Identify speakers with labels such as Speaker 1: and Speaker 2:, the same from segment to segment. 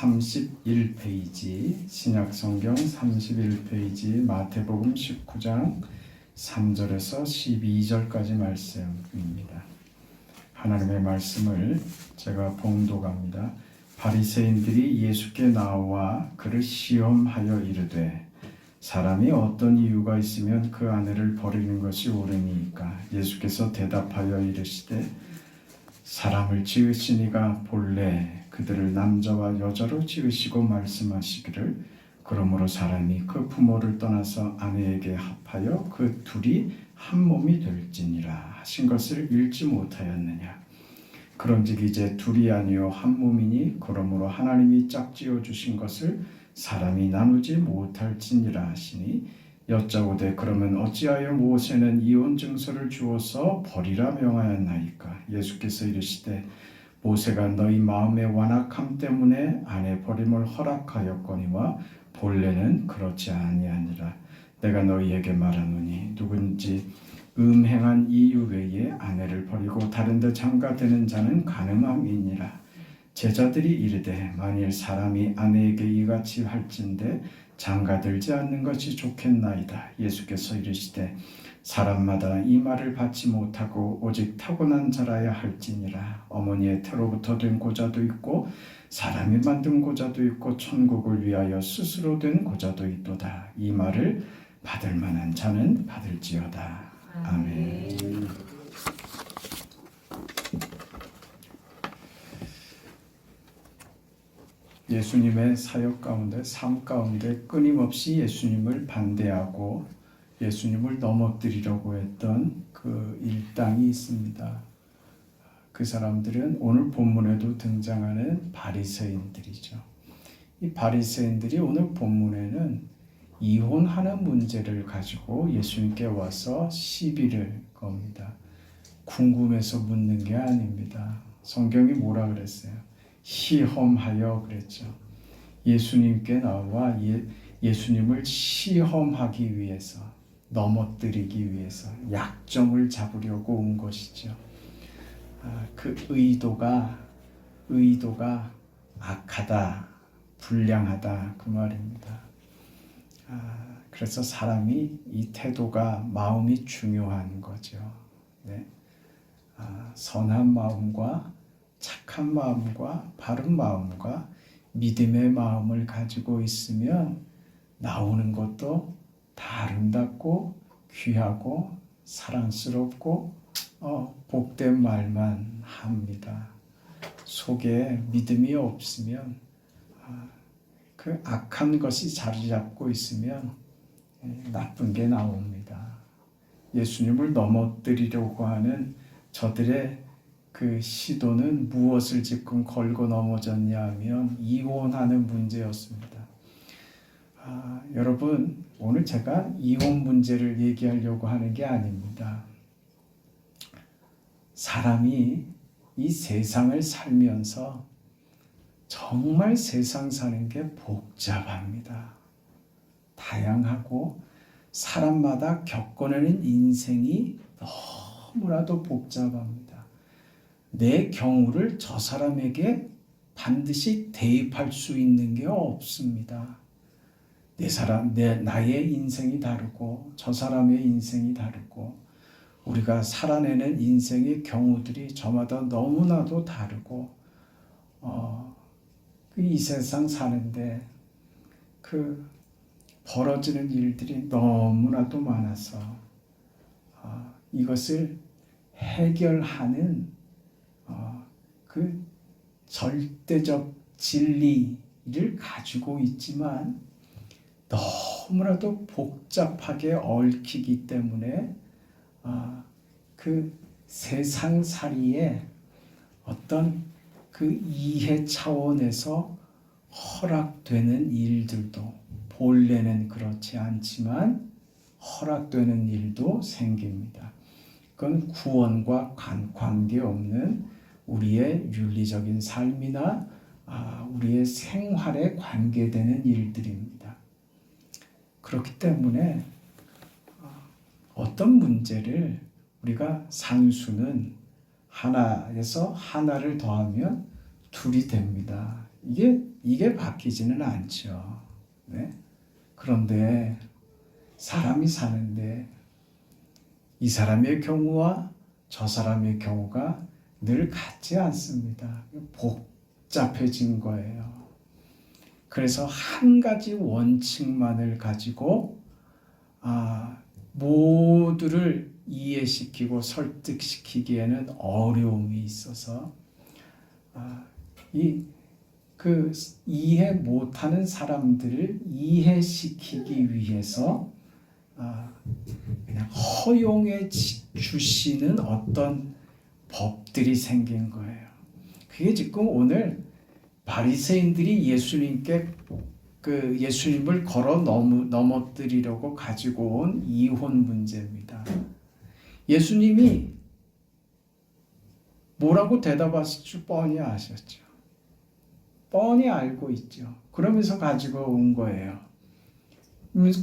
Speaker 1: 31페이지, 신약성경 31페이지, 마태복음 19장 3절에서 12절까지 말씀입니다. 하나님의 말씀을 제가 봉독합니다. 바리새인들이 예수께 나와 그를 시험하여 이르되 사람이 어떤 이유가 있으면 그 아내를 버리는 것이 옳으니까? 예수께서 대답하여 이르시되 사람을 지으시니가 본래 그들을 남자와 여자로 지으시고 말씀하시기를 그러므로 사람이 그 부모를 떠나서 아내에게 합하여 그 둘이 한 몸이 될지니라 하신 것을 읽지 못하였느냐? 그런즉 이제 둘이 아니요 한 몸이니 그러므로 하나님이 짝지어 주신 것을 사람이 나누지 못할지니라 하시니 여짜오되 그러면 어찌하여 모세는 이혼 증서를 주어서 버리라 명하였나이까? 예수께서 이르시되 모세가 너희 마음의 완악함 때문에 아내 버림을 허락하였거니와 본래는 그렇지 아니하니라. 내가 너희에게 말하노니 누군지 음행한 이유 외에 아내를 버리고 다른 데 장가드는 자는 간음함이니라. 제자들이 이르되 만일 사람이 아내에게 이같이 할진대 장가들지 않는 것이 좋겠나이다. 예수께서 이르시되 사람마다 이 말을 받지 못하고 오직 타고난 자라야 할지니라. 어머니의 태로부터 된 고자도 있고 사람이 만든 고자도 있고 천국을 위하여 스스로 된 고자도 있도다. 이 말을 받을 만한 자는 받을지어다. 아멘. 예수님의 사역 가운데, 삶 가운데 끊임없이 예수님을 반대하고 예수님을 넘어뜨리려고 했던 그 일당이 있습니다. 그 사람들은 오늘 본문에도 등장하는 바리새인들이죠. 이 바리새인들이 오늘 본문에는 이혼하는 문제를 가지고 예수님께 와서 시비를 겁니다. 궁금해서 묻는 게 아닙니다. 성경이 뭐라 그랬어요? 시험하여 그랬죠. 예수님께 나와 예수님을 시험하기 위해서, 넘어뜨리기 위해서 약점을 잡으려고 온 것이죠. 그 의도가 악하다, 불량하다 그 말입니다. 그래서 사람이 이 태도가, 마음이 중요한 거죠. 네. 선한 마음과 착한 마음과 바른 마음과 믿음의 마음을 가지고 있으면 나오는 것도 다 아름답고 귀하고 사랑스럽고 복된 말만 합니다. 속에 믿음이 없으면 그 악한 것이 자리 잡고 있으면 나쁜 게 나옵니다. 예수님을 넘어뜨리려고 하는 저들의 그 시도는 무엇을 지금 걸고 넘어졌냐 하면 이혼하는 문제였습니다. 여러분, 오늘 제가 이혼 문제를 얘기하려고 하는 게 아닙니다. 사람이 이 세상을 살면서 정말 세상 사는 게 복잡합니다. 다양하고 사람마다 겪어내는 인생이 너무나도 복잡합니다. 내 경우를 저 사람에게 반드시 대입할 수 있는 게 없습니다. 나의 인생이 다르고 저 사람의 인생이 다르고 우리가 살아내는 인생의 경우들이 저마다 너무나도 다르고 이 세상 사는데 그 벌어지는 일들이 너무나도 많아서 이것을 해결하는 그 절대적 진리를 가지고 있지만 너무나도 복잡하게 얽히기 때문에 그 세상살이의 어떤 그 이해 차원에서 허락되는 일들도 본래는 그렇지 않지만 허락되는 일도 생깁니다. 그건 구원과 관계없는 우리의 윤리적인 삶이나 우리의 생활에 관계되는 일들입니다. 그렇기 때문에 어떤 문제를 우리가 산수는 하나에서 하나를 더하면 둘이 됩니다. 이게 이게 바뀌지는 않죠. 네? 그런데 사람이 사는데 이 사람의 경우와 저 사람의 경우가 늘 같지 않습니다. 복잡해진 거예요. 그래서 한 가지 원칙만을 가지고 모두를 이해시키고 설득시키기에는 어려움이 있어서 이해 못하는 사람들을 이해시키기 위해서 그냥 허용해 주시는 어떤 법들이 생긴 거예요. 그게 지금 오늘 바리새인들이 예수님을 걸어 넘어뜨리려고 가지고 온 이혼 문제입니다. 예수님이 뭐라고 대답하실 줄 뻔히 아셨죠. 뻔히 알고 있죠. 그러면서 가지고 온 거예요.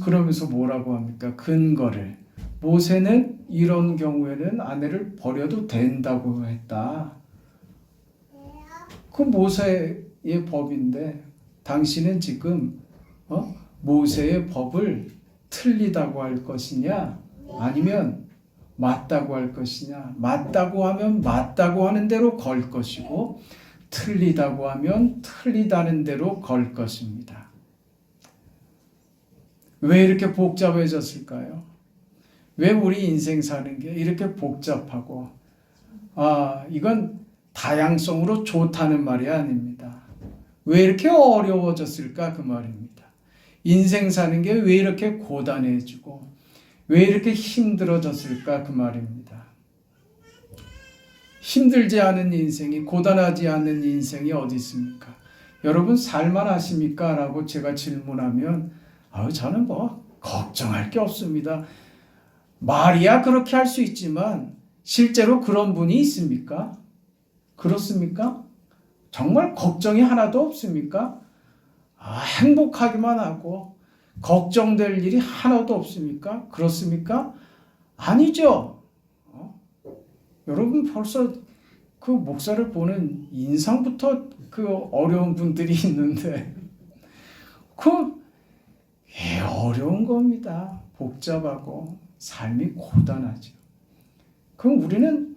Speaker 1: 그러면서 뭐라고 합니까? 근거를. 모세는 이런 경우에는 아내를 버려도 된다고 했다. 그 모세의 법인데 당신은 지금 모세의 법을 틀리다고 할 것이냐 아니면 맞다고 할 것이냐. 맞다고 하면 맞다고 하는 대로 걸 것이고 틀리다고 하면 틀리다는 대로 걸 것입니다. 왜 이렇게 복잡해졌을까요? 왜 우리 인생 사는 게 이렇게 복잡하고 이건 다양성으로 좋다는 말이 아닙니다. 왜 이렇게 어려워졌을까 그 말입니다. 인생 사는 게 왜 이렇게 고단해지고 왜 이렇게 힘들어졌을까 그 말입니다. 힘들지 않은 인생이 고단하지 않은 인생이 어디 있습니까? 여러분 살만 하십니까? 라고 제가 질문하면 저는 걱정할 게 없습니다. 말이야 그렇게 할 수 있지만 실제로 그런 분이 있습니까? 그렇습니까? 정말 걱정이 하나도 없습니까? 행복하기만 하고 걱정될 일이 하나도 없습니까? 그렇습니까? 아니죠. 여러분 벌써 그 목사를 보는 인상부터 그 어려운 분들이 있는데 어려운 겁니다. 복잡하고 삶이 고단하죠. 그럼 우리는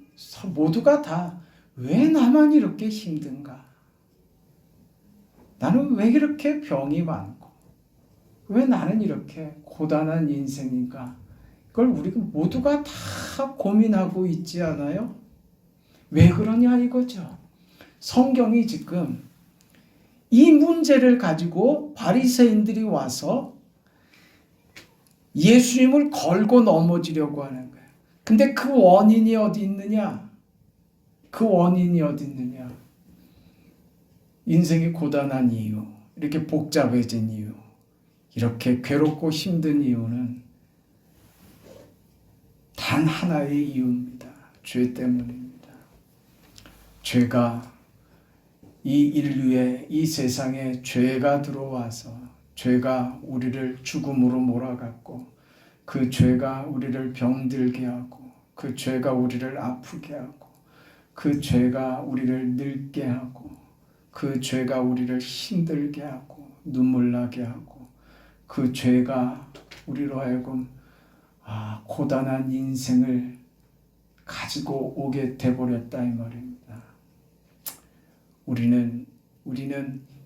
Speaker 1: 모두가 다 왜 나만 이렇게 힘든가? 나는 왜 이렇게 병이 많고 왜 나는 이렇게 고단한 인생인가? 그걸 우리가 모두가 다 고민하고 있지 않아요? 왜 그러냐 이거죠. 성경이 지금 이 문제를 가지고 바리새인들이 와서 예수님을 걸고 넘어지려고 하는 거예요. 근데 그 원인이 어디 있느냐? 인생이 고단한 이유, 이렇게 복잡해진 이유, 이렇게 괴롭고 힘든 이유는 단 하나의 이유입니다. 죄 때문입니다. 죄가 이 인류의 이 세상에 죄가 들어와서 죄가 우리를 죽음으로 몰아갔고 그 죄가 우리를 병들게 하고 그 죄가 우리를 아프게 하고 그 죄가 우리를 늙게 하고 그 죄가 우리를 힘들게 하고 눈물 나게 하고 그 죄가 우리로 하여금 고단한 인생을 가지고 오게 돼버렸다 이 말입니다. 우리는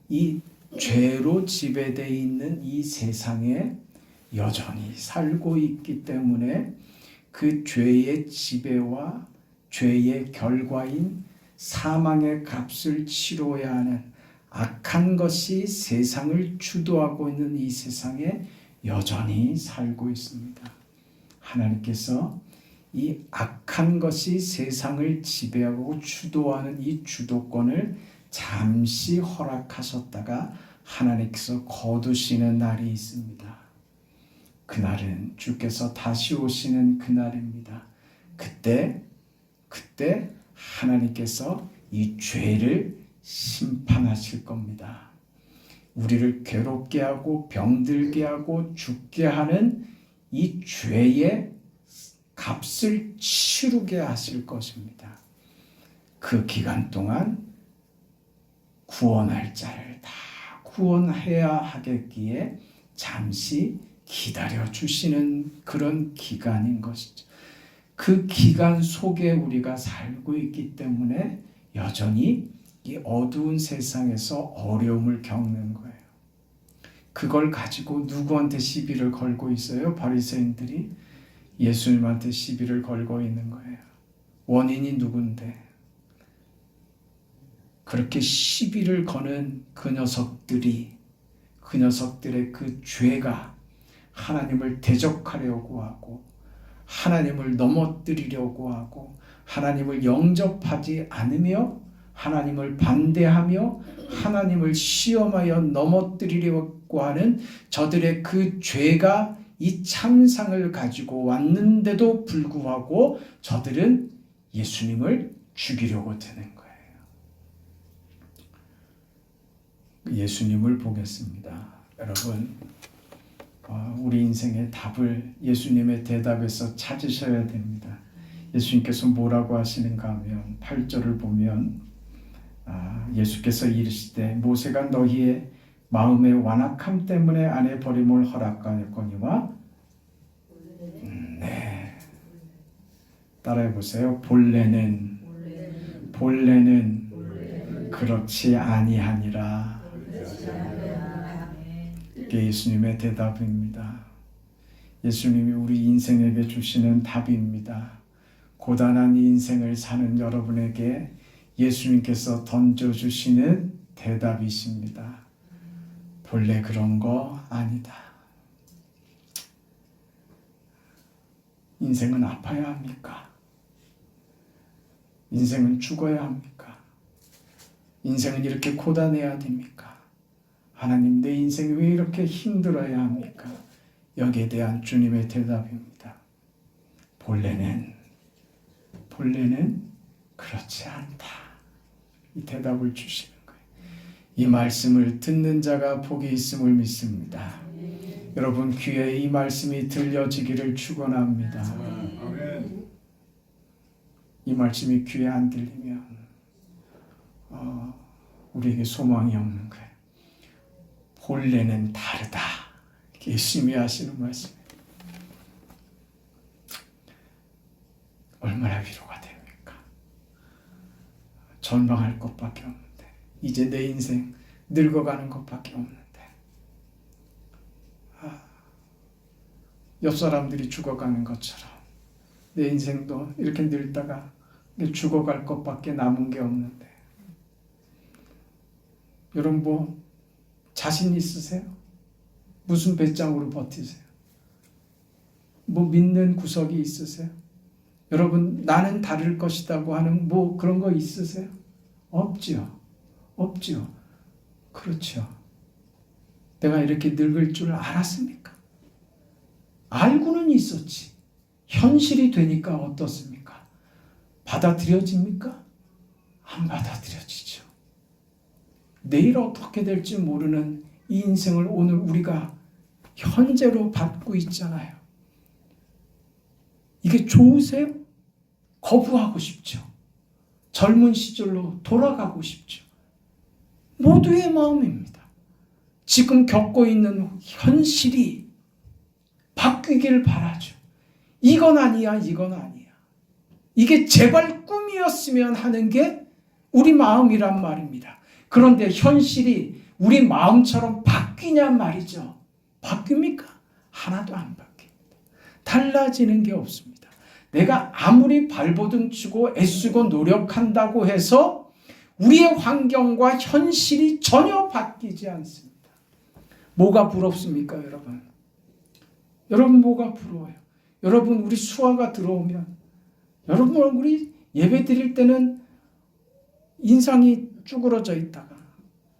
Speaker 1: 이 죄로 지배되어 있는 이 세상에 여전히 살고 있기 때문에 그 죄의 지배와 죄의 결과인 사망의 값을 치러야 하는 악한 것이 세상을 주도하고 있는 이 세상에 여전히 살고 있습니다. 하나님께서 이 악한 것이 세상을 지배하고 주도하는 이 주도권을 잠시 허락하셨다가 하나님께서 거두시는 날이 있습니다. 그날은 주께서 다시 오시는 그날입니다. 그때 하나님께서 이 죄를 심판하실 겁니다. 우리를 괴롭게 하고 병들게 하고 죽게 하는 이 죄의 값을 치르게 하실 것입니다. 그 기간 동안 구원할 자를 다 구원해야 하겠기에 잠시 기다려 주시는 그런 기간인 것이죠. 그 기간 속에 우리가 살고 있기 때문에 여전히 이 어두운 세상에서 어려움을 겪는 거예요. 그걸 가지고 누구한테 시비를 걸고 있어요? 바리새인들이 예수님한테 시비를 걸고 있는 거예요. 원인이 누군데? 그렇게 시비를 거는 그 녀석들의 그 죄가 하나님을 대적하려고 하고 하나님을 넘어뜨리려고 하고 하나님을 영접하지 않으며 하나님을 반대하며 하나님을 시험하여 넘어뜨리려고 하는 저들의 그 죄가 이 참상을 가지고 왔는데도 불구하고 저들은 예수님을 죽이려고 드는 거예요. 예수님을 보겠습니다. 여러분, 우리 인생의 답을 예수님의 대답에서 찾으셔야 됩니다. 예수님께서 뭐라고 하시는가 하면 8절을 보면 예수께서 이르시되 모세가 너희의 마음의 완악함 때문에 아내 버림을 허락하였거니와 네, 따라해 보세요. 본래는 그렇지 아니하니라. 이게 예수님의 대답입니다. 예수님이 우리 인생에게 주시는 답입니다. 고단한 인생을 사는 여러분에게 예수님께서 던져주시는 대답이십니다. 본래 그런 거 아니다. 인생은 아파야 합니까? 인생은 죽어야 합니까? 인생은 이렇게 고단해야 됩니까? 하나님, 내 인생이 왜 이렇게 힘들어야 합니까? 여기에 대한 주님의 대답입니다. 본래는 그렇지 않다. 이 대답을 주시는 거예요. 이 말씀을 듣는 자가 복이 있음을 믿습니다. 여러분 귀에 이 말씀이 들려지기를 축원합니다. 이 말씀이 귀에 안 들리면 우리에게 소망이 없는 거예요. 본래는 다르다. 예수님이 하시는 말씀이에요. 얼마나 위로가 됩니까? 전망할 것밖에 없는데 이제 내 인생 늙어가는 것밖에 없는데 옆 사람들이 죽어가는 것처럼 내 인생도 이렇게 늙다가 죽어갈 것밖에 남은 게 없는데 여러분 뭐 자신 있으세요? 무슨 배짱으로 버티세요? 뭐 믿는 구석이 있으세요? 여러분 나는 다를 것이라고 하는 뭐 그런 거 있으세요? 없지요. 그렇죠. 내가 이렇게 늙을 줄 알았습니까? 알고는 있었지. 현실이 되니까 어떻습니까? 받아들여집니까? 안 받아들여지죠. 내일 어떻게 될지 모르는 이 인생을 오늘 우리가 현재로 받고 있잖아요. 이게 좋으세요? 거부하고 싶죠. 젊은 시절로 돌아가고 싶죠. 모두의 마음입니다. 지금 겪고 있는 현실이 바뀌길 바라죠. 이건 아니야. 이게 제발 꿈이었으면 하는 게 우리 마음이란 말입니다. 그런데 현실이 우리 마음처럼 바뀌냐 말이죠. 바뀝니까? 하나도 안 바뀝니다. 달라지는 게 없습니다. 내가 아무리 발버둥 치고 애쓰고 노력한다고 해서 우리의 환경과 현실이 전혀 바뀌지 않습니다. 뭐가 부럽습니까, 여러분? 여러분 뭐가 부러워요? 여러분 우리 수화가 들어오면 여러분 얼굴이 예배 드릴 때는 인상이 쭈그러져 있다가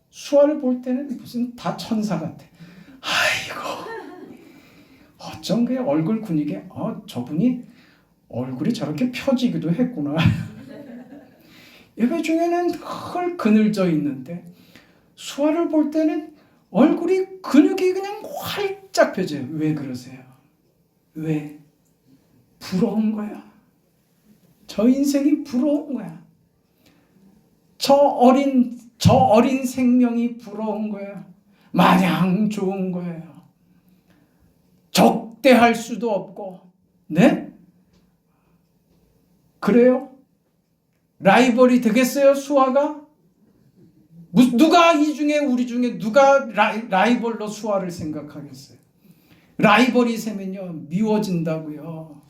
Speaker 1: 수화를 볼 때는 무슨 다 천사 같아. 아이고 어쩜 그 얼굴 근육에 저분이 얼굴이 저렇게 펴지기도 했구나. 예배 중에는 헐 그늘져 있는데 수화를 볼 때는 얼굴이 근육이 그냥 활짝 펴져요. 왜 그러세요? 왜? 부러운 거야. 저 인생이 부러운 거야. 저 어린 생명이 부러운 거야. 마냥 좋은 거예요. 적대할 수도 없고, 네? 그래요? 라이벌이 되겠어요, 수아가? 누가 이 중에 우리 중에 누가 라이벌로 수아를 생각하겠어요? 라이벌이 세면요 미워진다고요.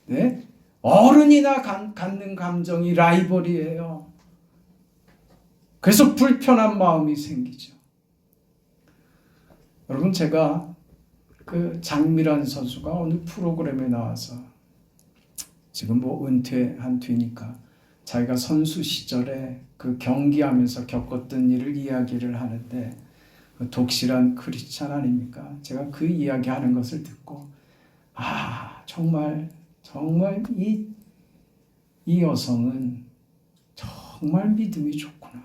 Speaker 1: 네? 어른이나 갖는 감정이 라이벌이에요. 그래서 불편한 마음이 생기죠. 여러분, 제가 그 장미란 선수가 어느 프로그램에 나와서 지금 뭐 은퇴한 뒤니까 자기가 선수 시절에 그 경기하면서 겪었던 일을 이야기를 하는데, 독실한 크리스찬 아닙니까? 제가 그 이야기하는 것을 듣고 정말 이 여성은 정말 믿음이 좋구나.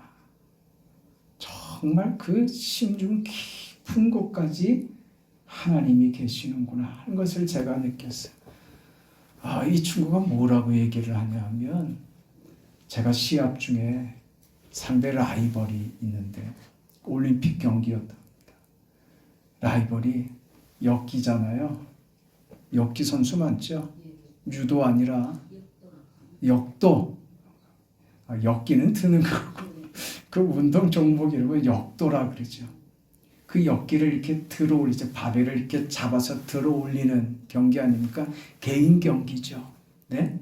Speaker 1: 정말 그 심중 깊은 곳까지 하나님이 계시는구나 하는 것을 제가 느꼈어요. 이 친구가 뭐라고 얘기를 하냐면, 제가 시합 중에 상대 라이벌이 있는데 올림픽 경기였답니다. 라이벌이 역기잖아요. 역기 선수 맞죠? 유도 아니라 역도. 역기는 드는 거고 그 운동 종목 이름은 역도라 그러죠. 그 역기를 이렇게 들어올리죠. 바벨을 이렇게 잡아서 들어올리는 경기 아닙니까? 개인 경기죠. 네?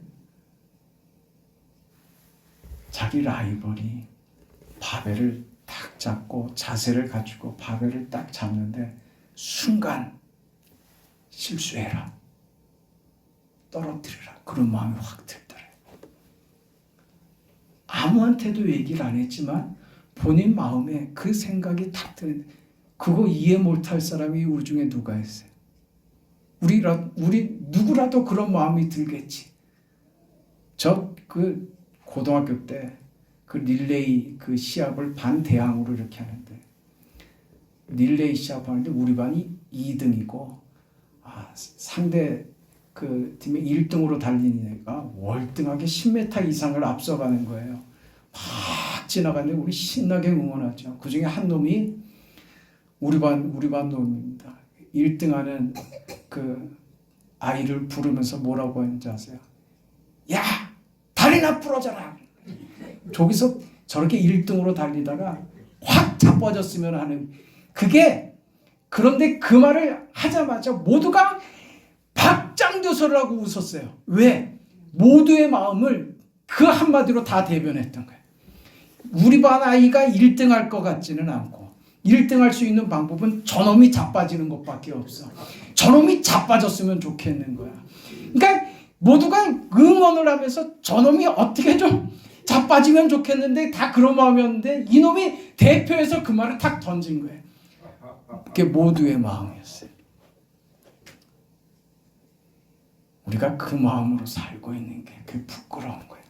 Speaker 1: 자기 라이벌이 바벨을 딱 잡고 자세를 갖추고 바벨을 딱 잡는데 순간 실수해라, 떨어뜨려라, 그런 마음이 확 들더래요. 아무한테도 얘기를 안 했지만 본인 마음에 그 생각이 딱 드는데, 그거 이해 못할 사람이 우리 중에 누가 있어요? 우리 누구라도 그런 마음이 들겠지. 저 그 고등학교 때 그 릴레이 그 시합을 반 대항으로 이렇게 하는데, 릴레이 시합하는데 우리 반이 2등이고 상대 그 팀의 1등으로 달리는 애가 월등하게 10m 이상을 앞서가는 거예요. 막 지나가는데 우리 신나게 응원하죠. 그 중에 한 놈이 우리 반 놈입니다. 1등하는 그 아이를 부르면서 뭐라고 했는지 아세요? 야, 다리나 부러져라. 저기서 저렇게 1등으로 달리다가 확 자빠졌으면 하는, 그게, 그런데 그 말을 하자마자 모두가 박장대소를 하고 웃었어요. 왜? 모두의 마음을 그 한마디로 다 대변했던 거예요. 우리 반 아이가 1등 할 것 같지는 않고, 1등 할 수 있는 방법은 저놈이 자빠지는 것밖에 없어. 저놈이 자빠졌으면 좋겠는 거야. 그러니까 모두가 응원을 하면서 저놈이 어떻게 좀 자빠지면 좋겠는데 다 그런 마음이었는데, 이놈이 대표해서 그 말을 탁 던진 거예요. 그게 모두의 마음이었어요. 우리가 그 마음으로 살고 있는 게 그게 부끄러운 거예요.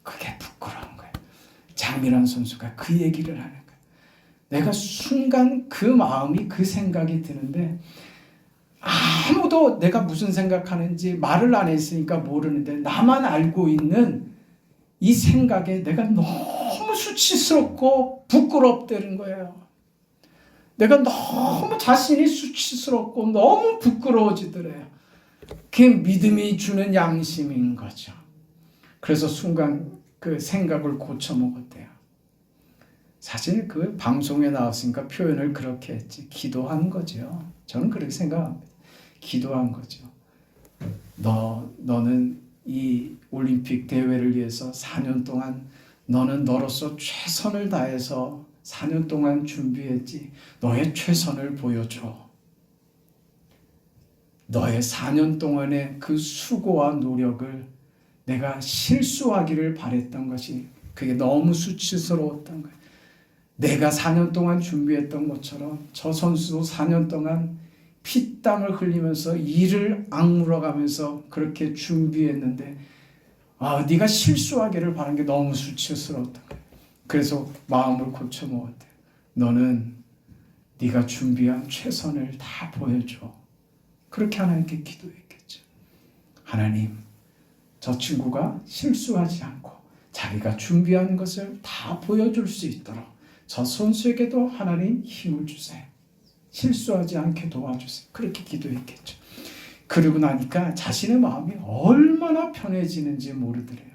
Speaker 1: 그게 부끄러운 거예요. 장미란 선수가 그 얘기를 하는 거예요. 내가 순간 그 마음이, 그 생각이 드는데, 아무도 내가 무슨 생각하는지 말을 안 했으니까 모르는데, 나만 알고 있는 이 생각에 내가 너무 수치스럽고 부끄럽다는 거예요. 내가 너무 자신이 수치스럽고 너무 부끄러워지더래요. 그게 믿음이 주는 양심인 거죠. 그래서 순간 그 생각을 고쳐먹었대요. 사실 그 방송에 나왔으니까 표현을 그렇게 했지, 기도한 거죠. 저는 그렇게 생각합니다. 기도한 거죠. 너는 이 올림픽 대회를 위해서 4년 동안 너는 너로서 최선을 다해서 4년 동안 준비했지. 너의 최선을 보여줘. 너의 4년 동안의 그 수고와 노력을 내가 실수하기를 바랬던 것이, 그게 너무 수치스러웠던 거예요. 내가 4년 동안 준비했던 것처럼 저 선수도 4년 동안 피땀을 흘리면서 이를 악물어가면서 그렇게 준비했는데, 네가 실수하기를 바란 게 너무 수치스러웠던 거예요. 그래서 마음을 고쳐먹었대요. 너는 네가 준비한 최선을 다 보여줘. 그렇게 하나님께 기도했겠죠. 하나님, 저 친구가 실수하지 않고 자기가 준비한 것을 다 보여줄 수 있도록 저 선수에게도 하나님 힘을 주세요. 실수하지 않게 도와주세요. 그렇게 기도했겠죠. 그러고 나니까 자신의 마음이 얼마나 편해지는지 모르더래요.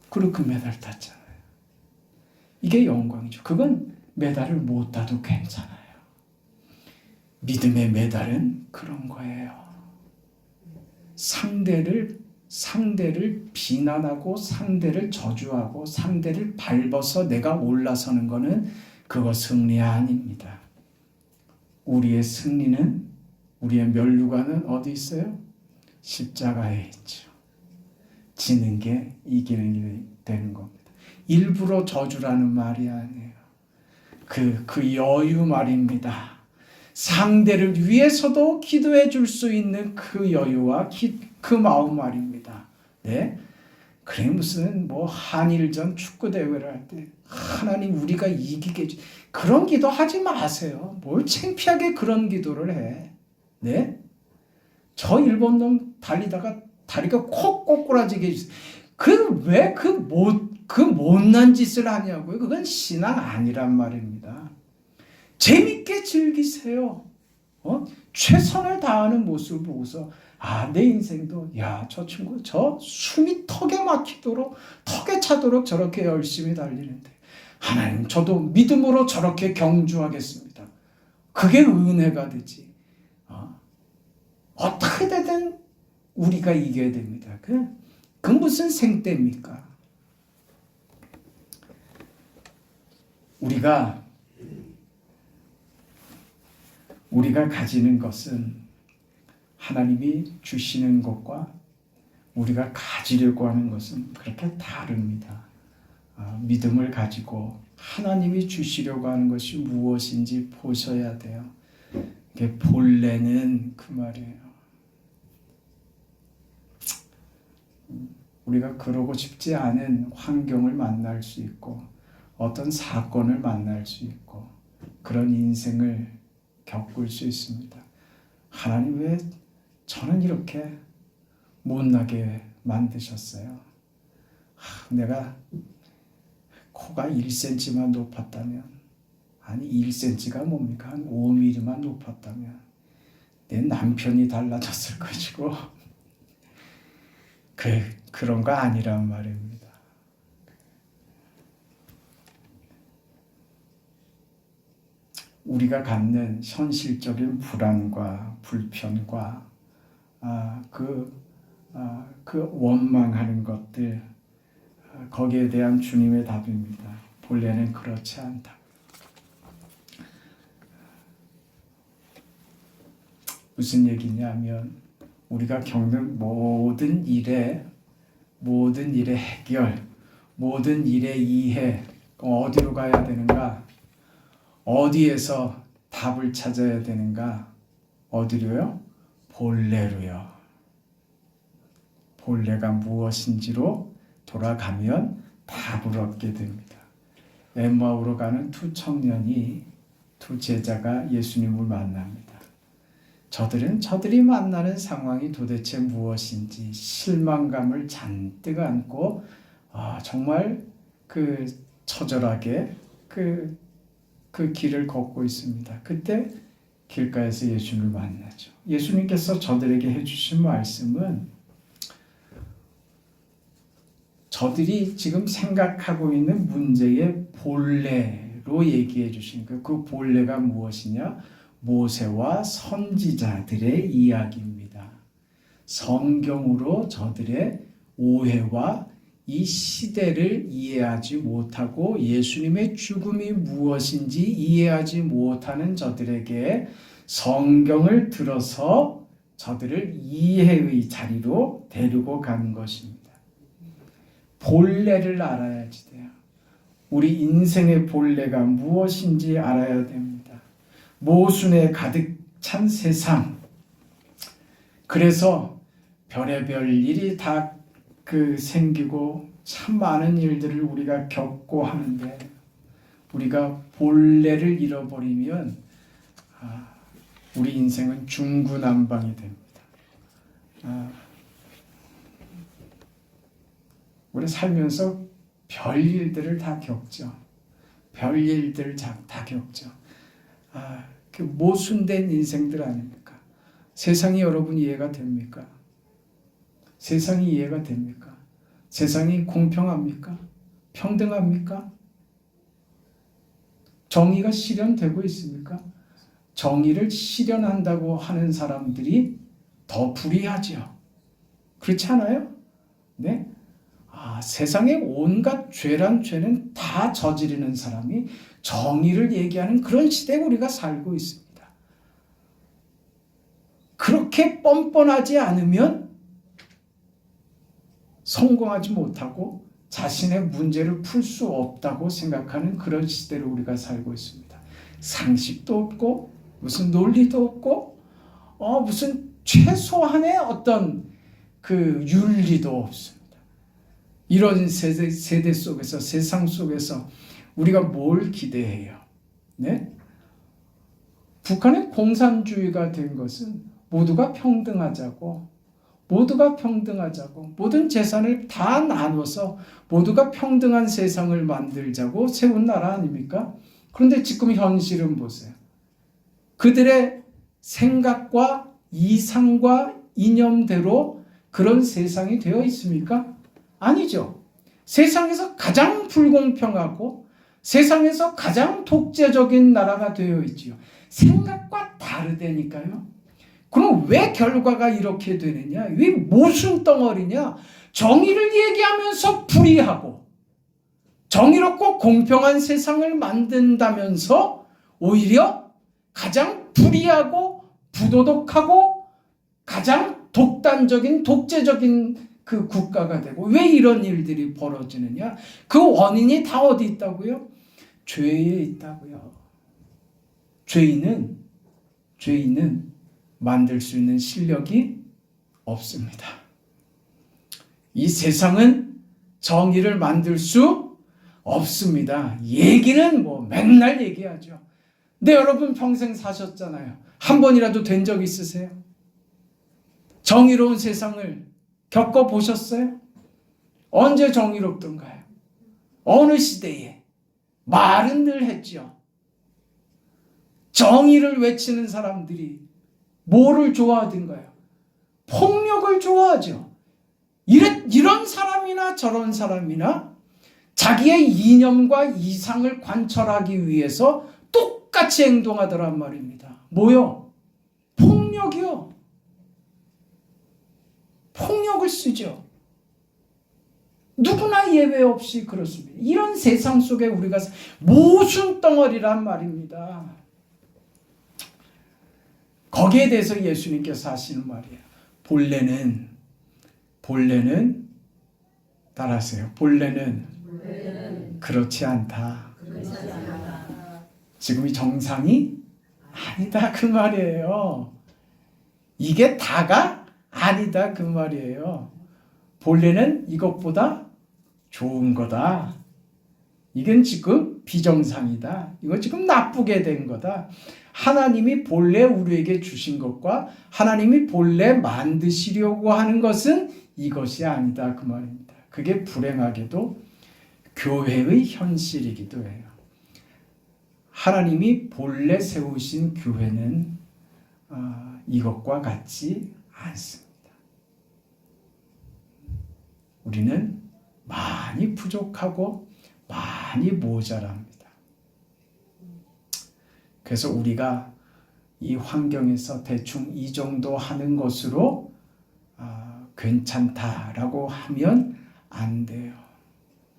Speaker 1: 그리고 그 메달 땄잖아요. 이게 영광이죠. 그건 메달을 못 따도 괜찮아요. 믿음의 메달은 그런 거예요. 상대를 비난하고 상대를 저주하고 상대를 밟아서 내가 올라서는 것은 그거 승리 아닙니다. 우리의 승리는, 우리의 면류관은 어디 있어요? 십자가에 있죠. 지는 게 이기는 게 되는 겁니다. 일부러 저주라는 말이 아니에요. 그 여유 말입니다. 상대를 위해서도 기도해 줄 수 있는 그 여유와 그 마음 말입니다. 네? 그래 무슨 한일전 축구 대회를 할 때 하나님 우리가 이기게 그런 기도 하지 마세요. 뭘 창피하게 그런 기도를 해. 네? 저 일본 놈 달리다가 다리가 콕 꼬꾸라지게 해주세요. 왜 그 못난 짓을 하냐고요. 그건 신앙 아니란 말입니다. 재밌게 즐기세요. 최선을 다하는 모습을 보고서 내 인생도 저 친구 저 숨이 턱에 막히도록 턱에 차도록 저렇게 열심히 달리는데 하나님 저도 믿음으로 저렇게 경주하겠습니다. 그게 은혜가 되지. 어떻게 되든 우리가 이겨야 됩니다. 그 무슨 생떼입니까? 우리가 가지는 것은 하나님이 주시는 것과 우리가 가지려고 하는 것은 그렇게 다릅니다. 믿음을 가지고 하나님이 주시려고 하는 것이 무엇인지 보셔야 돼요. 이게 본래는 그 말이에요. 우리가 그러고 싶지 않은 환경을 만날 수 있고 어떤 사건을 만날 수 있고 그런 인생을 겪을 수 있습니다. 하나님 왜 저는 이렇게 못나게 만드셨어요? 내가 코가 1cm만 높았다면, 아니 1cm가 뭡니까? 한 5mm만 높았다면 내 남편이 달라졌을 것이고 그런 거 아니란 말입니다. 우리가 갖는 현실적인 불안과 불편과 그 원망하는 것들, 거기에 대한 주님의 답입니다. 본래는 그렇지 않다. 무슨 얘기냐면 우리가 겪는 모든 일의 해결, 모든 일의 이해, 어디로 가야 되는가? 어디에서 답을 찾아야 되는가? 어디로요? 본래로요. 본래가 무엇인지로 돌아가면 답을 얻게 됩니다. 엠마오로 가는 두 청년이, 두 제자가 예수님을 만납니다. 저들이 만나는 상황이 도대체 무엇인지 실망감을 잔뜩 안고 정말 처절하게 그 길을 걷고 있습니다. 그때 길가에서 예수님을 만나죠. 예수님께서 저들에게 해주신 말씀은 저들이 지금 생각하고 있는 문제의 본래로 얘기해 주신 그 본래가 무엇이냐? 모세와 선지자들의 이야기입니다. 성경으로 저들의 오해와 이 시대를 이해하지 못하고 예수님의 죽음이 무엇인지 이해하지 못하는 저들에게 성경을 들어서 저들을 이해의 자리로 데리고 가는 것입니다. 본래를 알아야지 돼요. 우리 인생의 본래가 무엇인지 알아야 됩니다. 모순에 가득 찬 세상. 그래서 별의별 일이 다 생기고 참 많은 일들을 우리가 겪고 하는데 우리가 본래를 잃어버리면 우리 인생은 중구난방이 됩니다. 우리 살면서 별일들을 다 겪죠. 별일들 다 겪죠. 그 모순된 인생들 아닙니까? 세상이 여러분 이해가 됩니까? 세상이 이해가 됩니까? 세상이 공평합니까? 평등합니까? 정의가 실현되고 있습니까? 정의를 실현한다고 하는 사람들이 더 불의하죠. 그렇지 않아요? 네? 세상의 온갖 죄란 죄는 다 저지르는 사람이 정의를 얘기하는 그런 시대에 우리가 살고 있습니다. 그렇게 뻔뻔하지 않으면 성공하지 못하고 자신의 문제를 풀 수 없다고 생각하는 그런 시대를 우리가 살고 있습니다. 상식도 없고 무슨 논리도 없고 무슨 최소한의 어떤 그 윤리도 없습니다. 이런 세대 속에서, 세상 속에서 우리가 뭘 기대해요? 네? 북한의 공산주의가 된 것은 모두가 평등하자고, 모든 재산을 다 나눠서 모두가 평등한 세상을 만들자고 세운 나라 아닙니까? 그런데 지금 현실은 보세요. 그들의 생각과 이상과 이념대로 그런 세상이 되어 있습니까? 아니죠. 세상에서 가장 불공평하고 세상에서 가장 독재적인 나라가 되어 있지요. 생각과 다르다니까요. 그럼 왜 결과가 이렇게 되느냐? 왜 모순 덩어리냐? 정의를 얘기하면서 불의하고 정의롭고 공평한 세상을 만든다면서 오히려 가장 불의하고 부도덕하고 가장 독단적인 독재적인 그 국가가 되고, 왜 이런 일들이 벌어지느냐? 그 원인이 다 어디 있다고요? 죄에 있다고요. 죄인은 만들 수 있는 실력이 없습니다. 이 세상은 정의를 만들 수 없습니다. 얘기는 뭐 맨날 얘기하죠. 근데 여러분 평생 사셨잖아요. 한 번이라도 된 적 있으세요? 정의로운 세상을 겪어보셨어요? 언제 정의롭던가요? 어느 시대에? 말은 늘 했죠. 정의를 외치는 사람들이 뭐를 좋아하던가요? 폭력을 좋아하죠. 이런 사람이나 저런 사람이나 자기의 이념과 이상을 관철하기 위해서 똑같이 행동하더란 말입니다. 뭐요? 폭력이요. 폭력을 쓰죠. 누구나 예외 없이 그렇습니다. 이런 세상 속에 우리가 모순 덩어리란 말입니다. 거기에 대해서 예수님께서 하시는 말이에요. 본래는 따라하세요. 본래는 그렇지 않다. 지금이 정상이 아니다 그 말이에요. 이게 다가 아니다 그 말이에요. 본래는 이것보다 좋은 거다. 이건 지금 비정상이다. 이거 지금 나쁘게 된 거다. 하나님이 본래 우리에게 주신 것과 하나님이 본래 만드시려고 하는 것은 이것이 아니다 그 말입니다. 그게 불행하게도 교회의 현실이기도 해요. 하나님이 본래 세우신 교회는 이것과 같지 않습니다. 우리는 많이 부족하고 많이 모자랍니다. 그래서 우리가 이 환경에서 대충 이 정도 하는 것으로 괜찮다라고 하면 안 돼요.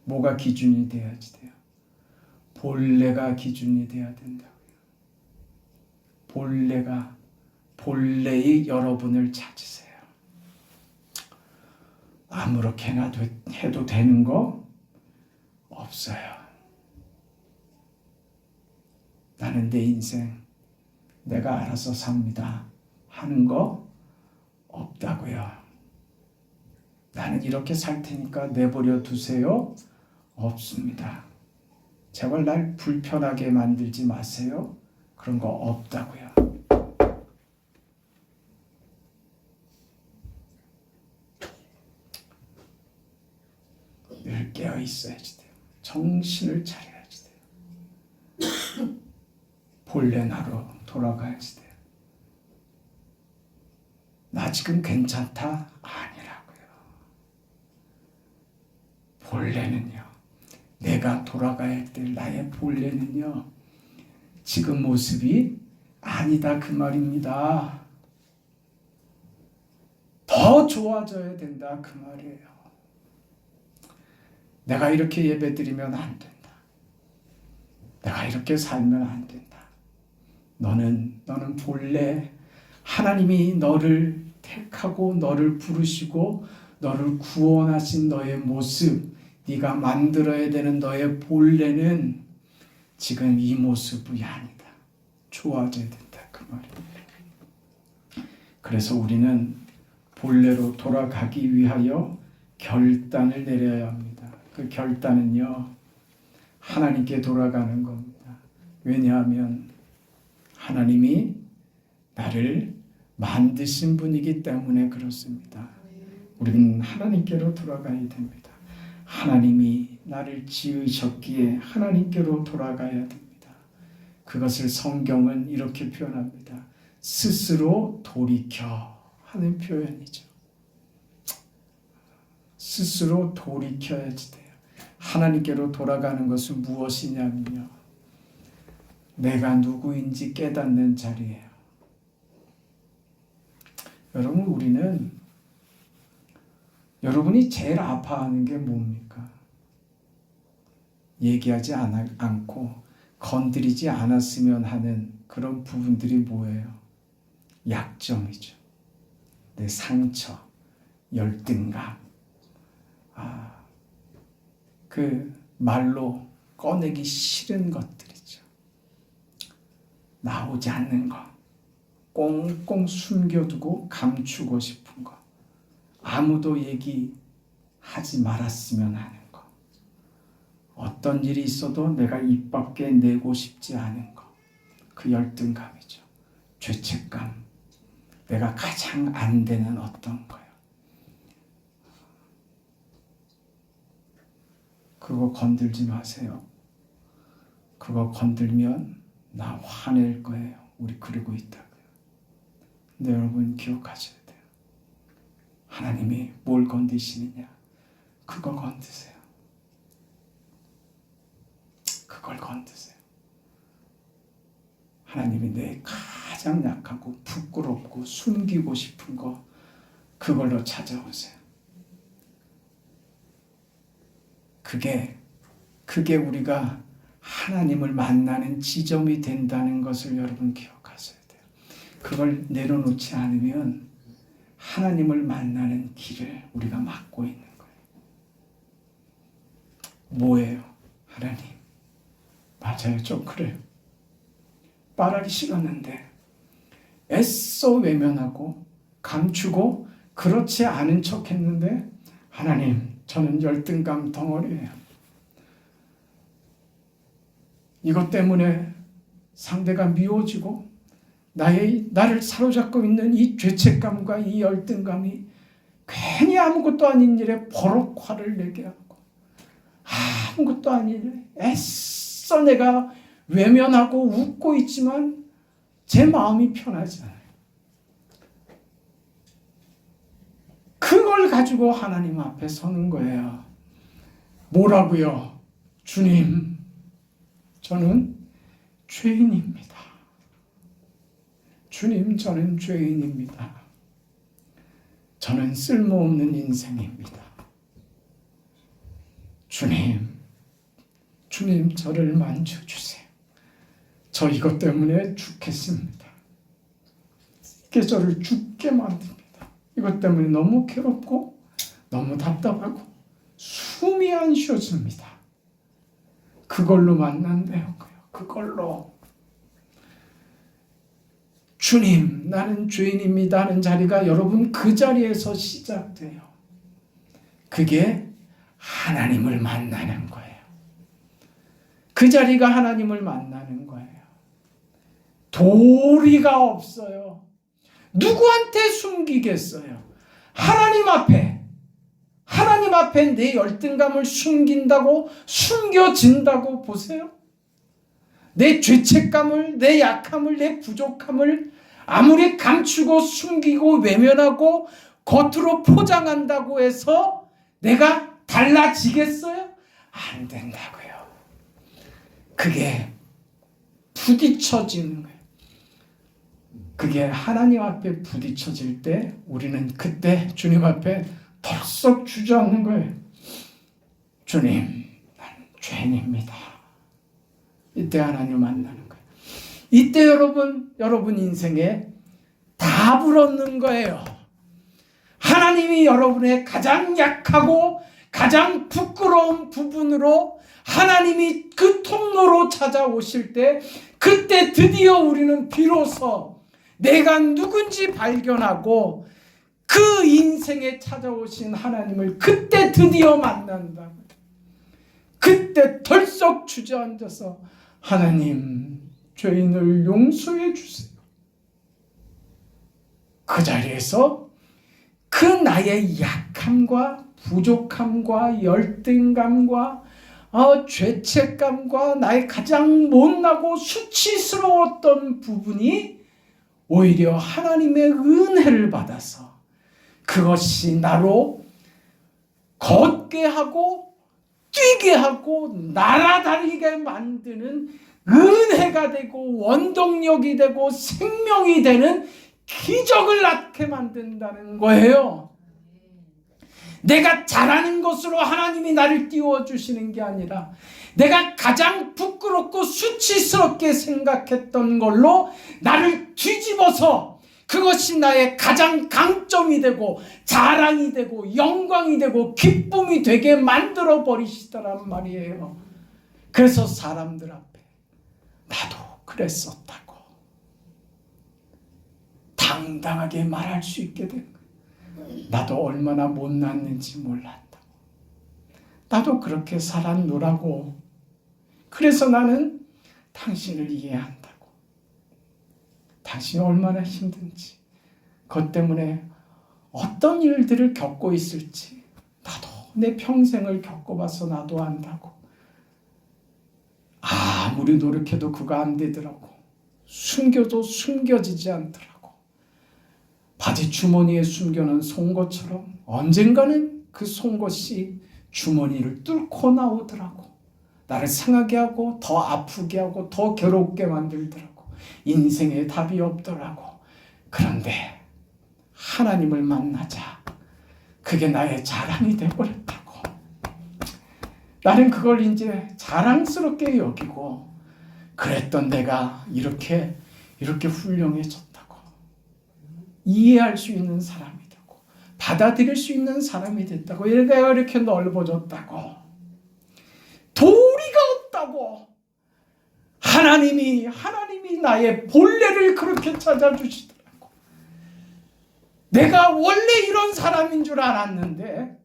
Speaker 1: 뭐가 기준이 돼야지 돼요? 본래가 기준이 돼야 된다고요. 본래의 여러분을 찾으세요. 아무렇게나 해도 되는 거 없어요. 나는 내 인생 내가 알아서 삽니다 하는 거 없다고요. 나는 이렇게 살 테니까 내버려 두세요. 없습니다. 제발 날 불편하게 만들지 마세요. 그런 거 없다고요. 늘 깨어 있어야지 돼요. 정신을 차려야지 돼요. 본래 나로 돌아가야지 돼요. 나 지금 괜찮다? 아니라고요. 본래는요, 내가 돌아가야 될 나의 본래는요, 지금 모습이 아니다 그 말입니다. 더 좋아져야 된다 그 말이에요. 내가 이렇게 예배드리면 안 된다. 내가 이렇게 살면 안 된다. 너는 본래 하나님이 너를 택하고 너를 부르시고 너를 구원하신 너의 모습, 네가 만들어야 되는 너의 본래는 지금 이 모습이 아니다. 좋아져야 된다 그 말입니다. 그래서 우리는 본래로 돌아가기 위하여 결단을 내려야 합니다. 그 결단은요, 하나님께 돌아가는 겁니다. 왜냐하면 하나님이 나를 만드신 분이기 때문에 그렇습니다. 우리는 하나님께로 돌아가야 됩니다. 하나님이 나를 지으셨기에 하나님께로 돌아가야 됩니다. 그것을 성경은 이렇게 표현합니다. 스스로 돌이켜 하는 표현이죠. 스스로 돌이켜야지 돼요. 하나님께로 돌아가는 것은 무엇이냐면요, 내가 누구인지 깨닫는 자리예요. 여러분, 우리는 여러분이 제일 아파하는 게 뭡니까? 얘기하지 않고 건드리지 않았으면 하는 그런 부분들이 뭐예요? 약점이죠. 내 상처, 열등감, 그 말로 꺼내기 싫은 것들이죠. 나오지 않는 거, 꽁꽁 숨겨두고 감추고 싶은 거, 아무도 얘기하지 말았으면 하는 거, 어떤 일이 있어도 내가 입 밖에 내고 싶지 않은 거, 그 열등감이죠. 죄책감, 내가 가장 안 되는 어떤 거요. 그거 건들지 마세요. 그거 건들면 나 화낼 거예요. 우리 그러고 있다고요. 근데 여러분 기억하셔야 돼요. 하나님이 뭘 건드시느냐? 그거 건드세요. 그걸 건드세요. 하나님이 내 가장 약하고 부끄럽고 숨기고 싶은 거, 그걸로 찾아오세요. 그게 우리가 하나님을 만나는 지점이 된다는 것을 여러분 기억하셔야 돼요. 그걸 내려놓지 않으면 하나님을 만나는 길을 우리가 막고 있는 거예요. 뭐예요? 하나님. 맞아요. 좀 그래요. 말하기 싫었는데 애써 외면하고 감추고 그렇지 않은 척 했는데, 하나님, 저는 열등감 덩어리예요. 이것 때문에 상대가 미워지고 나를 사로잡고 있는 이 죄책감과 이 열등감이 괜히 아무것도 아닌 일에 버럭 화를 내게 하고, 아무것도 아닌 일에 애써 내가 외면하고 웃고 있지만 제 마음이 편하지 않아요. 그걸 가지고 하나님 앞에 서는 거예요. 뭐라고요? 주님, 저는 죄인입니다. 주님, 저는 죄인입니다. 저는 쓸모없는 인생입니다. 주님, 저를 만져주세요. 저 이것 때문에 죽겠습니다. 이게 저를 죽게 만듭니다. 이것 때문에 너무 괴롭고 너무 답답하고 숨이 안 쉬어집니다. 그걸로 만난대요. 그걸로. 주님, 나는 죄인입니다 하는 자리가 여러분 그 자리에서 시작돼요. 그게 하나님을 만나는 거예요. 그 자리가 하나님을 만나는 거예요. 도리가 없어요. 누구한테 숨기겠어요? 하나님 앞에. 하나님 앞에 내 열등감을 숨긴다고 숨겨진다고 보세요. 내 죄책감을, 내 약함을, 내 부족함을 아무리 감추고 숨기고 외면하고 겉으로 포장한다고 해서 내가 달라지겠어요? 안 된다고요. 그게 부딪혀지는 거예요. 그게 하나님 앞에 부딪혀질 때 우리는 그때 주님 앞에 덜썩 주저앉는 거예요. 주님, 난 죄인입니다. 이때 하나님 만나는 거예요. 이때 여러분 인생에 답을 얻는 거예요. 하나님이 여러분의 가장 약하고 가장 부끄러운 부분으로 하나님이 그 통로로 찾아오실 때 그때 드디어 우리는 비로소 내가 누군지 발견하고 그 인생에 찾아오신 하나님을 그때 드디어 만난다. 그때 덜썩 주저앉아서 하나님, 죄인을 용서해 주세요. 그 자리에서 그 나의 약함과 부족함과 열등감과 죄책감과 나의 가장 못나고 수치스러웠던 부분이 오히려 하나님의 은혜를 받아서 그것이 나로 걷게 하고 뛰게 하고 날아다니게 만드는 은혜가 되고 원동력이 되고 생명이 되는 기적을 낳게 만든다는 거예요. 내가 잘하는 것으로 하나님이 나를 띄워주시는 게 아니라 내가 가장 부끄럽고 수치스럽게 생각했던 걸로 나를 뒤집어서 그것이 나의 가장 강점이 되고 자랑이 되고 영광이 되고 기쁨이 되게 만들어 버리시더란 말이에요. 그래서 사람들 앞에 나도 그랬었다고 당당하게 말할 수 있게 된 거예요. 나도 얼마나 못났는지 몰랐다고. 나도 그렇게 살았노라고. 그래서 나는 당신을 이해한다고. 당신이 얼마나 힘든지, 그것 때문에 어떤 일들을 겪고 있을지 나도 내 평생을 겪어봐서 나도 안다고. 아무리 노력해도 그거 안 되더라고. 숨겨도 숨겨지지 않더라고. 바지 주머니에 숨겨놓은 송곳처럼 언젠가는 그 송곳이 주머니를 뚫고 나오더라고. 나를 상하게 하고 더 아프게 하고 더 괴롭게 만들더라고. 인생에 답이 없더라고. 그런데 하나님을 만나자 그게 나의 자랑이 되어버렸다고. 나는 그걸 이제 자랑스럽게 여기고 그랬던 내가 이렇게 훌륭해졌다고 이해할 수 있는 사람이 되고 받아들일 수 있는 사람이 됐다고. 내가 이렇게 넓어졌다고. 도리가 없다고. 하나님이 나의 본래를 그렇게 찾아주시더라고. 내가 원래 이런 사람인 줄 알았는데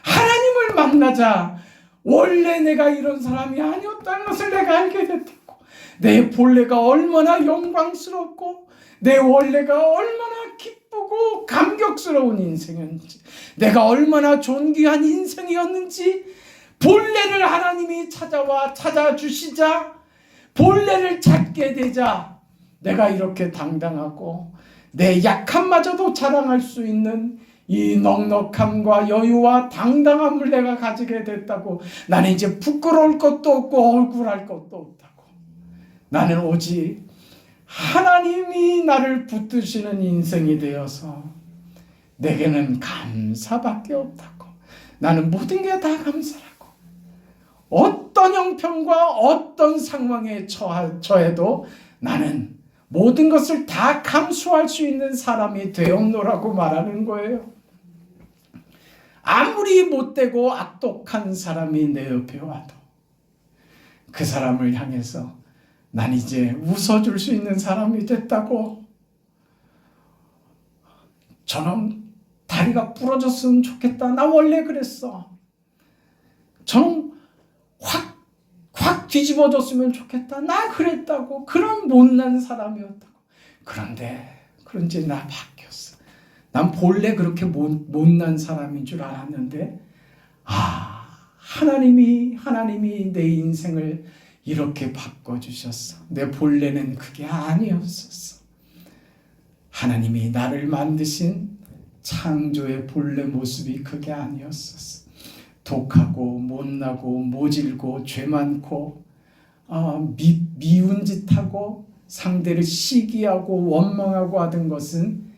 Speaker 1: 하나님을 만나자 원래 내가 이런 사람이 아니었다는 것을 내가 알게 됐다고. 내 본래가 얼마나 영광스럽고 내 원래가 얼마나 기쁘고 감격스러운 인생이었는지, 내가 얼마나 존귀한 인생이었는지 본래를 하나님이 찾아주시자 본래를 찾게 되자 내가 이렇게 당당하고 내 약함마저도 자랑할 수 있는 이 넉넉함과 여유와 당당함을 내가 가지게 됐다고. 나는 이제 부끄러울 것도 없고 억울할 것도 없다고. 나는 오직 하나님이 나를 붙드시는 인생이 되어서 내게는 감사밖에 없다고. 나는 모든 게 다 감사라고. 어떤 형편과 어떤 상황에 처해도 나는 모든 것을 다 감수할 수 있는 사람이 되었노라고 말하는 거예요. 아무리 못되고 악독한 사람이 내 옆에 와도 그 사람을 향해서 난 이제 웃어줄 수 있는 사람이 됐다고. 저놈 다리가 부러졌으면 좋겠다. 나 원래 그랬어. 저놈 확 뒤집어졌으면 좋겠다. 나 그랬다고. 그런 못난 사람이었다고. 그런데 나 바뀌었어. 난 본래 그렇게 못난 사람인 줄 알았는데 하나님이 내 인생을 이렇게 바꿔주셨어. 내 본래는 그게 아니었었어. 하나님이 나를 만드신 창조의 본래 모습이 그게 아니었었어. 독하고 못나고 모질고 죄 많고 미운 짓하고 상대를 시기하고 원망하고 하던 것은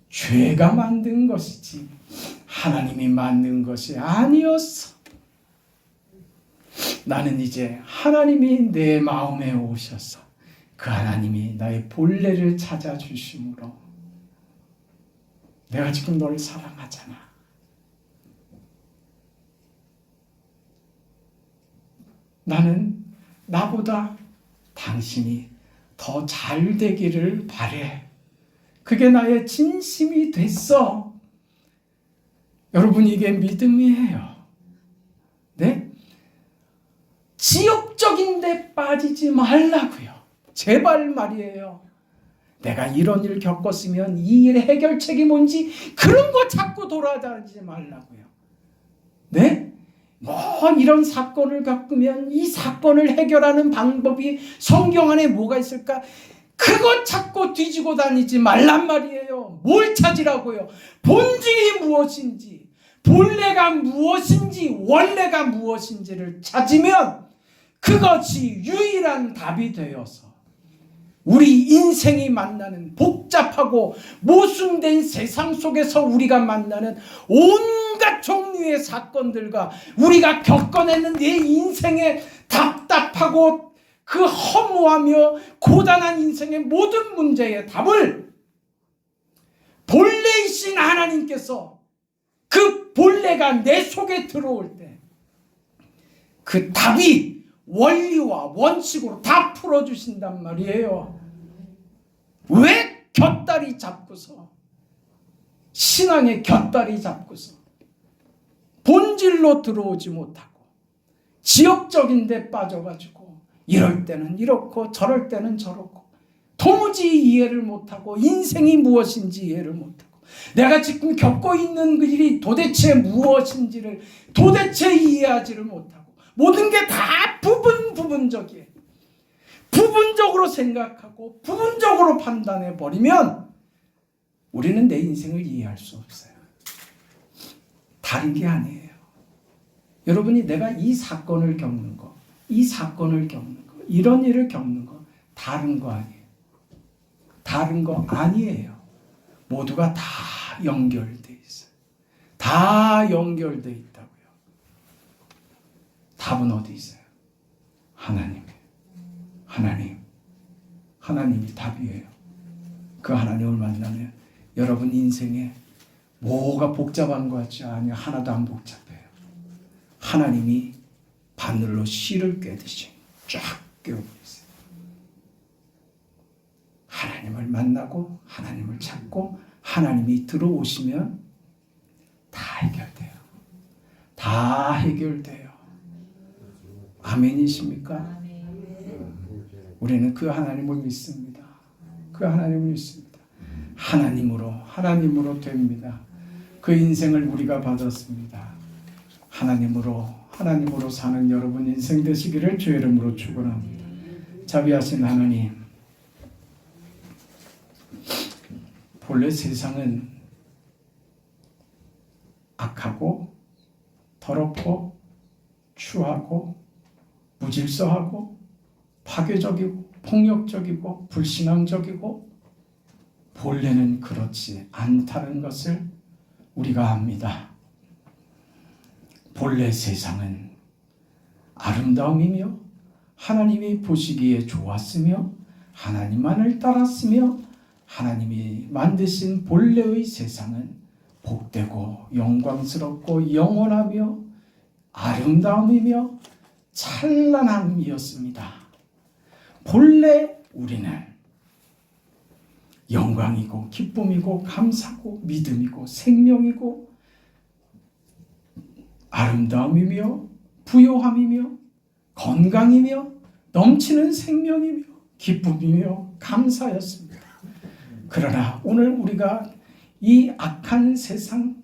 Speaker 1: 죄가 만든 것이지 하나님이 만든 것이 아니었어. 나는 이제 하나님이 내 마음에 오셔서 그 하나님이 나의 본래를 찾아주심으로 내가 지금 널 사랑하잖아. 나는 나보다 당신이 더 잘 되기를 바래. 그게 나의 진심이 됐어. 여러분, 이게 믿음이에요. 네? 지역적인 데 빠지지 말라고요. 제발 말이에요. 내가 이런 일 겪었으면 이 일의 해결책이 뭔지 그런 거 자꾸 돌아다니지 말라고요. 네? 이런 사건을 겪으면 이 사건을 해결하는 방법이 성경 안에 뭐가 있을까? 그거 찾고 뒤지고 다니지 말란 말이에요. 뭘 찾으라고요? 본질이 무엇인지, 본래가 무엇인지, 원래가 무엇인지를 찾으면 그것이 유일한 답이 되어서 우리 인생이 만나는 복잡하고 모순된 세상 속에서 우리가 만나는 온갖 종류의 사건들과 우리가 겪어내는 내 인생의 답답하고 그 허무하며 고단한 인생의 모든 문제의 답을 본래이신 하나님께서 그 본래가 내 속에 들어올 때 그 답이 원리와 원칙으로 다 풀어주신단 말이에요. 왜 곁다리 잡고서 신앙의 곁다리 잡고서 본질로 들어오지 못하고 지역적인 데 빠져가지고 이럴 때는 이렇고 저럴 때는 저렇고 도무지 이해를 못하고 인생이 무엇인지 이해를 못하고 내가 지금 겪고 있는 그 일이 도대체 무엇인지를 도대체 이해하지를 못하고 모든 게 다 부분적이에요. 부분적으로 생각하고 부분적으로 판단해 버리면 우리는 내 인생을 이해할 수 없어요. 다른 게 아니에요. 여러분이 내가 이 사건을 겪는 거, 이런 일을 겪는 거 다른 거 아니에요. 다른 거 아니에요. 모두가 다 연결돼 있어요. 다 연결돼 있다고요. 답은 어디 있어요? 하나님이 답이에요. 그 하나님을 만나면 여러분 인생에 뭐가 복잡한 것 같지 않아요. 하나도 안 복잡해요. 하나님이 바늘로 실을 꿰듯이 쫙 꿰고 있어요. 하나님을 만나고 하나님을 찾고 하나님이 들어오시면 다 해결돼요. 다 해결돼요. 아멘이십니까? 우리는 그 하나님을 믿습니다. 그 하나님을 믿습니다. 하나님으로 됩니다. 그 인생을 우리가 받았습니다. 하나님으로 사는 여러분 인생 되시기를 주의 이름으로 축원합니다. 자비하신 하나님, 본래 세상은 악하고 더럽고 추하고 무질서하고 파괴적이고 폭력적이고 불신앙적이고 본래는 그렇지 않다는 것을 우리가 압니다. 본래 세상은 아름다움이며 하나님이 보시기에 좋았으며 하나님만을 따랐으며 하나님이 만드신 본래의 세상은 복되고 영광스럽고 영원하며 아름다움이며 찬란함이었습니다. 본래 우리는 영광이고 기쁨이고 감사고 믿음이고 생명이고 아름다움이며 부요함이며 건강이며 넘치는 생명이며 기쁨이며 감사였습니다. 그러나 오늘 우리가 이 악한 세상,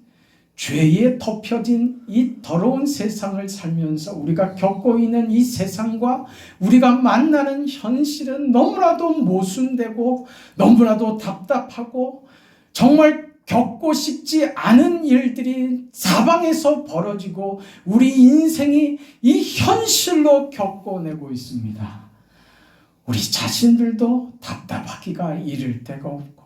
Speaker 1: 죄에 덮여진 이 더러운 세상을 살면서 우리가 겪고 있는 이 세상과 우리가 만나는 현실은 너무나도 모순되고 너무나도 답답하고 정말 겪고 싶지 않은 일들이 사방에서 벌어지고 우리 인생이 이 현실로 겪어내고 있습니다. 우리 자신들도 답답하기가 이를 데가 없고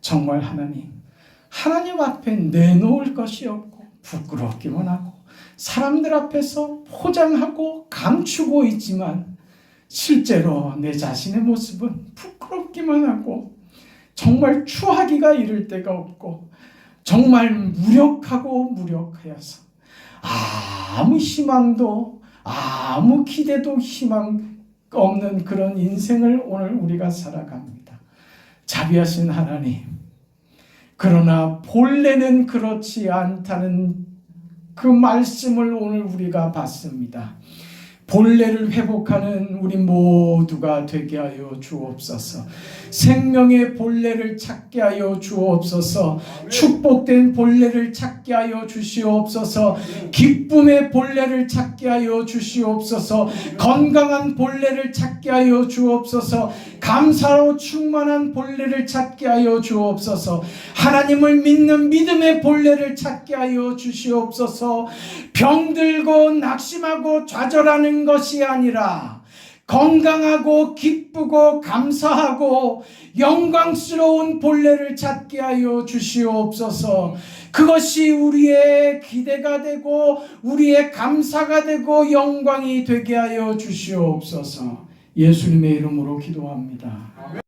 Speaker 1: 정말 하나님 앞에 내놓을 것이 없고 부끄럽기만 하고 사람들 앞에서 포장하고 감추고 있지만 실제로 내 자신의 모습은 부끄럽기만 하고 정말 추하기가 이를 데가 없고 정말 무력하여서 아무 희망도 아무 기대도 희망 없는 그런 인생을 오늘 우리가 살아갑니다. 자비하신 하나님, 그러나 본래는 그렇지 않다는 그 말씀을 오늘 우리가 봤습니다. 본래를 회복하는 우리 모두가 되게 하여 주옵소서. 생명의 본래를 찾게 하여 주옵소서. 축복된 본래를 찾게 하여 주시옵소서. 기쁨의 본래를 찾게 하여 주시옵소서. 건강한 본래를 찾게 하여 주옵소서. 감사로 충만한 본래를 찾게 하여 주옵소서. 하나님을 믿는 믿음의 본래를 찾게 하여 주시옵소서. 병들고 낙심하고 좌절하는 것이 아니라 건강하고 기쁘고 감사하고 영광스러운 본래를 찾게 하여 주시옵소서. 그것이 우리의 기대가 되고 우리의 감사가 되고 영광이 되게 하여 주시옵소서. 예수님의 이름으로 기도합니다.